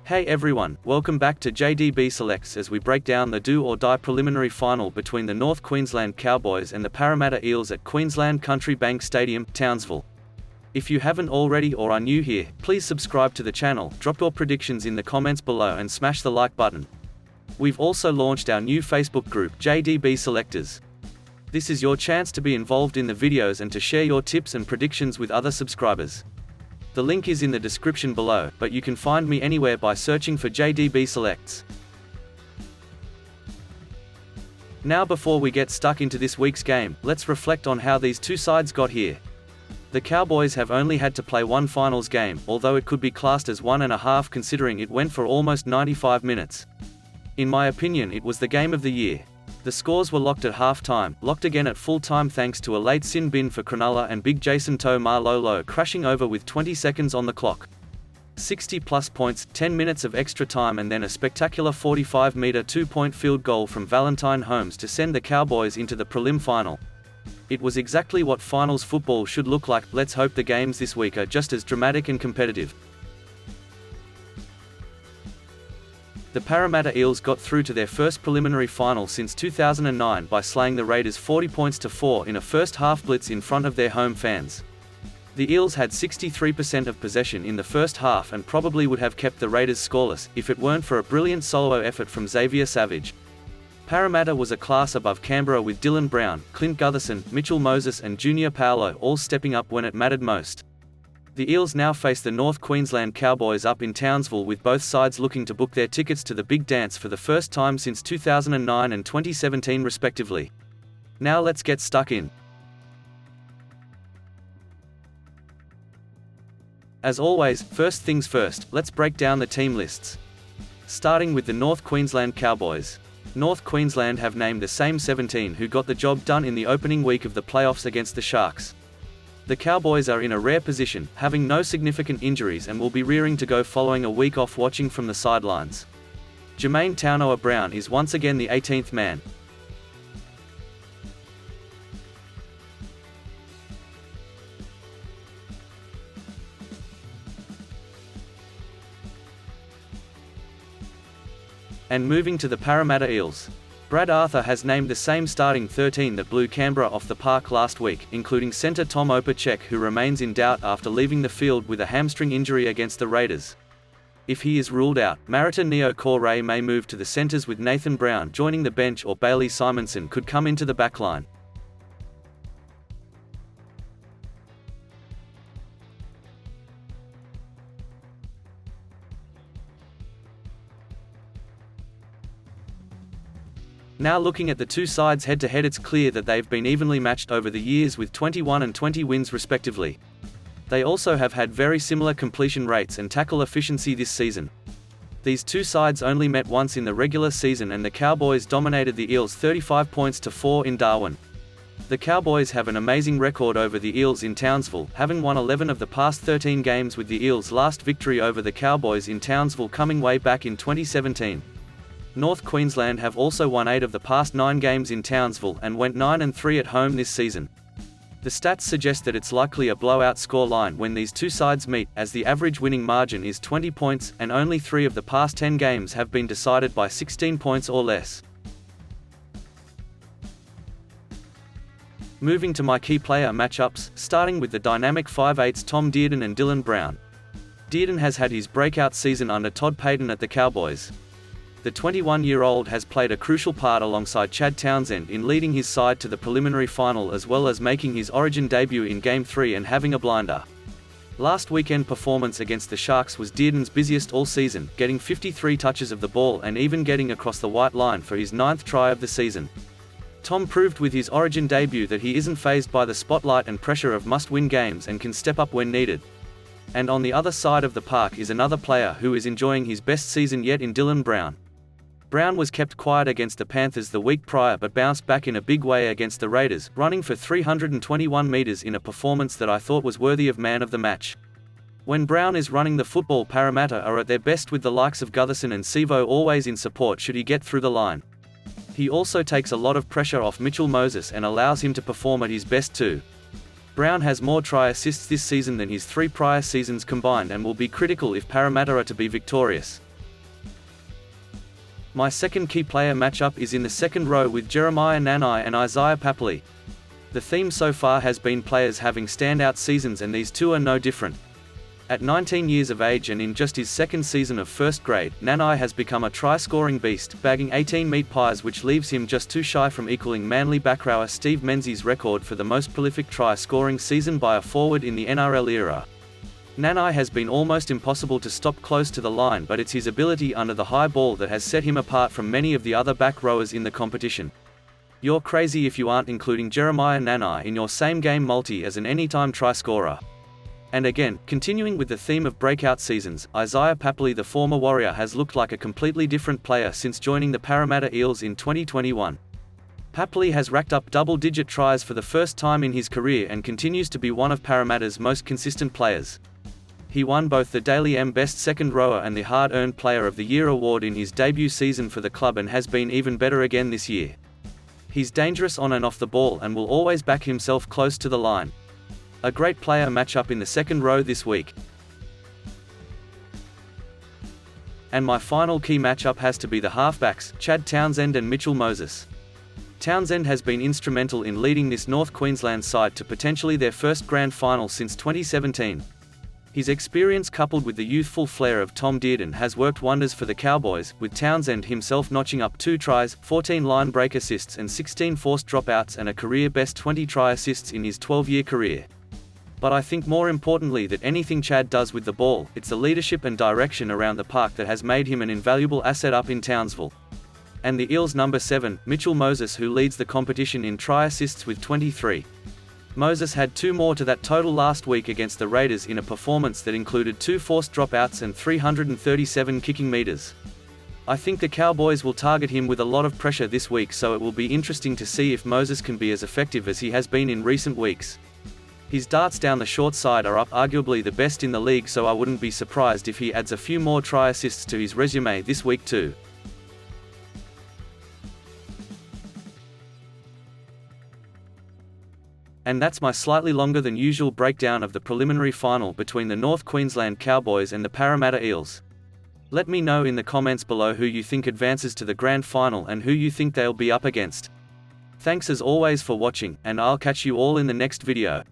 Hey everyone, welcome back to JDB Selects as we break down the do or die preliminary final between the North Queensland Cowboys and the Parramatta Eels at Queensland Country Bank Stadium, Townsville. If you haven't already or are new here, please subscribe to the channel, drop your predictions in the comments below and smash the like button. We've also launched our new Facebook group, JDB Selectors. This is your chance to be involved in the videos and to share your tips and predictions with other subscribers. The link is in the description below, but you can find me anywhere by searching for JDB Selects. Now before we get stuck into this week's game, let's reflect on how these two sides got here. The Cowboys have only had to play one finals game, although it could be classed as 1.5 considering it went for almost 95 minutes. In my opinion, it was the game of the year. The scores were locked at half-time, locked again at full-time thanks to a late sin bin for Cronulla and Big Jason Malolo crashing over with 20 seconds on the clock. 60-plus points, 10 minutes of extra time and then a spectacular 45-metre two-point field goal from Valentine Holmes to send the Cowboys into the prelim final. It was exactly what finals football should look like. Let's hope the games this week are just as dramatic and competitive. The Parramatta Eels got through to their first preliminary final since 2009 by slaying the Raiders 40-4 in a first-half blitz in front of their home fans. The Eels had 63% of possession in the first half and probably would have kept the Raiders scoreless, if it weren't for a brilliant solo effort from Xavier Savage. Parramatta was a class above Canberra with Dylan Brown, Clint Gutherson, Mitchell Moses and Junior Paulo all stepping up when it mattered most. The Eels now face the North Queensland Cowboys up in Townsville with both sides looking to book their tickets to the big dance for the first time since 2009 and 2017 respectively. Now let's get stuck in. As always, first things first, let's break down the team lists. Starting with the North Queensland Cowboys. North Queensland have named the same 17 who got the job done in the opening week of the playoffs against the Sharks. The Cowboys are in a rare position, having no significant injuries and will be rearing to go following a week off watching from the sidelines. Jermaine Taunoa-Brown is once again the 18th man. And moving to the Parramatta Eels. Brad Arthur has named the same starting 13 that blew Canberra off the park last week, including centre Tom Opacek, who remains in doubt after leaving the field with a hamstring injury against the Raiders. If he is ruled out, Marita Neo-Correa may move to the centres with Nathan Brown joining the bench or Bailey Simonson could come into the backline. Now looking at the two sides head-to-head, it's clear that they've been evenly matched over the years with 21 and 20 wins respectively. They also have had very similar completion rates and tackle efficiency this season. These two sides only met once in the regular season and the Cowboys dominated the Eels 35-4 in Darwin. The Cowboys have an amazing record over the Eels in Townsville, having won 11 of the past 13 games, with the Eels' last victory over the Cowboys in Townsville coming way back in 2017. North Queensland have also won 8 of the past 9 games in Townsville and went 9-3 at home this season. The stats suggest that it's likely a blowout score line when these two sides meet, as the average winning margin is 20 points, and only 3 of the past 10 games have been decided by 16 points or less. Moving to my key player matchups, starting with the dynamic 5'8" Tom Dearden and Dylan Brown. Dearden has had his breakout season under Todd Payten at the Cowboys. The 21-year-old has played a crucial part alongside Chad Townsend in leading his side to the preliminary final, as well as making his Origin debut in Game 3 and having a blinder. Last weekend performance against the Sharks was Dearden's busiest all season, getting 53 touches of the ball and even getting across the white line for his 9th try of the season. Tom proved with his Origin debut that he isn't fazed by the spotlight and pressure of must-win games and can step up when needed. And on the other side of the park is another player who is enjoying his best season yet in Dylan Brown. Brown was kept quiet against the Panthers the week prior but bounced back in a big way against the Raiders, running for 321 metres in a performance that I thought was worthy of man of the match. When Brown is running the football, Parramatta are at their best with the likes of Gutherson and Sevo always in support should he get through the line. He also takes a lot of pressure off Mitchell Moses and allows him to perform at his best too. Brown has more try assists this season than his 3 prior seasons combined and will be critical if Parramatta are to be victorious. My second key player matchup is in the second row with Jeremiah Nanai and Isaiah Papali. The theme so far has been players having standout seasons, and these two are no different. At 19 years of age and in just his second season of first grade, Nanai has become a try-scoring beast, bagging 18 meat pies, which leaves him just too shy from equaling Manly backrower Steve Menzies' record for the most prolific try-scoring season by a forward in the NRL era. Nanai has been almost impossible to stop close to the line, but it's his ability under the high ball that has set him apart from many of the other back rowers in the competition. You're crazy if you aren't including Jeremiah Nanai in your same-game multi as an anytime try-scorer. And again, continuing with the theme of breakout seasons, Isaiah Papali, the former Warrior, has looked like a completely different player since joining the Parramatta Eels in 2021. Papali has racked up double-digit tries for the first time in his career and continues to be one of Parramatta's most consistent players. He won both the Daily M Best Second Rower and the Hard-Earned Player of the Year award in his debut season for the club, and has been even better again this year. He's dangerous on and off the ball and will always back himself close to the line. A great player matchup in the second row this week. And my final key matchup has to be the halfbacks, Chad Townsend and Mitchell Moses. Townsend has been instrumental in leading this North Queensland side to potentially their first grand final since 2017. His experience, coupled with the youthful flair of Tom Dearden, has worked wonders for the Cowboys, with Townsend himself notching up 2 tries, 14 line break assists and 16 forced dropouts, and a career-best 20 try assists in his 12-year career. But I think more importantly that anything Chad does with the ball, it's the leadership and direction around the park that has made him an invaluable asset up in Townsville. And the Eels' number 7, Mitchell Moses, who leads the competition in try assists with 23. Moses had 2 more to that total last week against the Raiders in a performance that included 2 forced dropouts and 337 kicking meters. I think the Cowboys will target him with a lot of pressure this week, so it will be interesting to see if Moses can be as effective as he has been in recent weeks. His darts down the short side are up arguably the best in the league, so I wouldn't be surprised if he adds a few more try assists to his resume this week too. And that's my slightly longer than usual breakdown of the preliminary final between the North Queensland Cowboys and the Parramatta Eels. Let me know in the comments below who you think advances to the grand final and who you think they'll be up against. Thanks as always for watching, and I'll catch you all in the next video.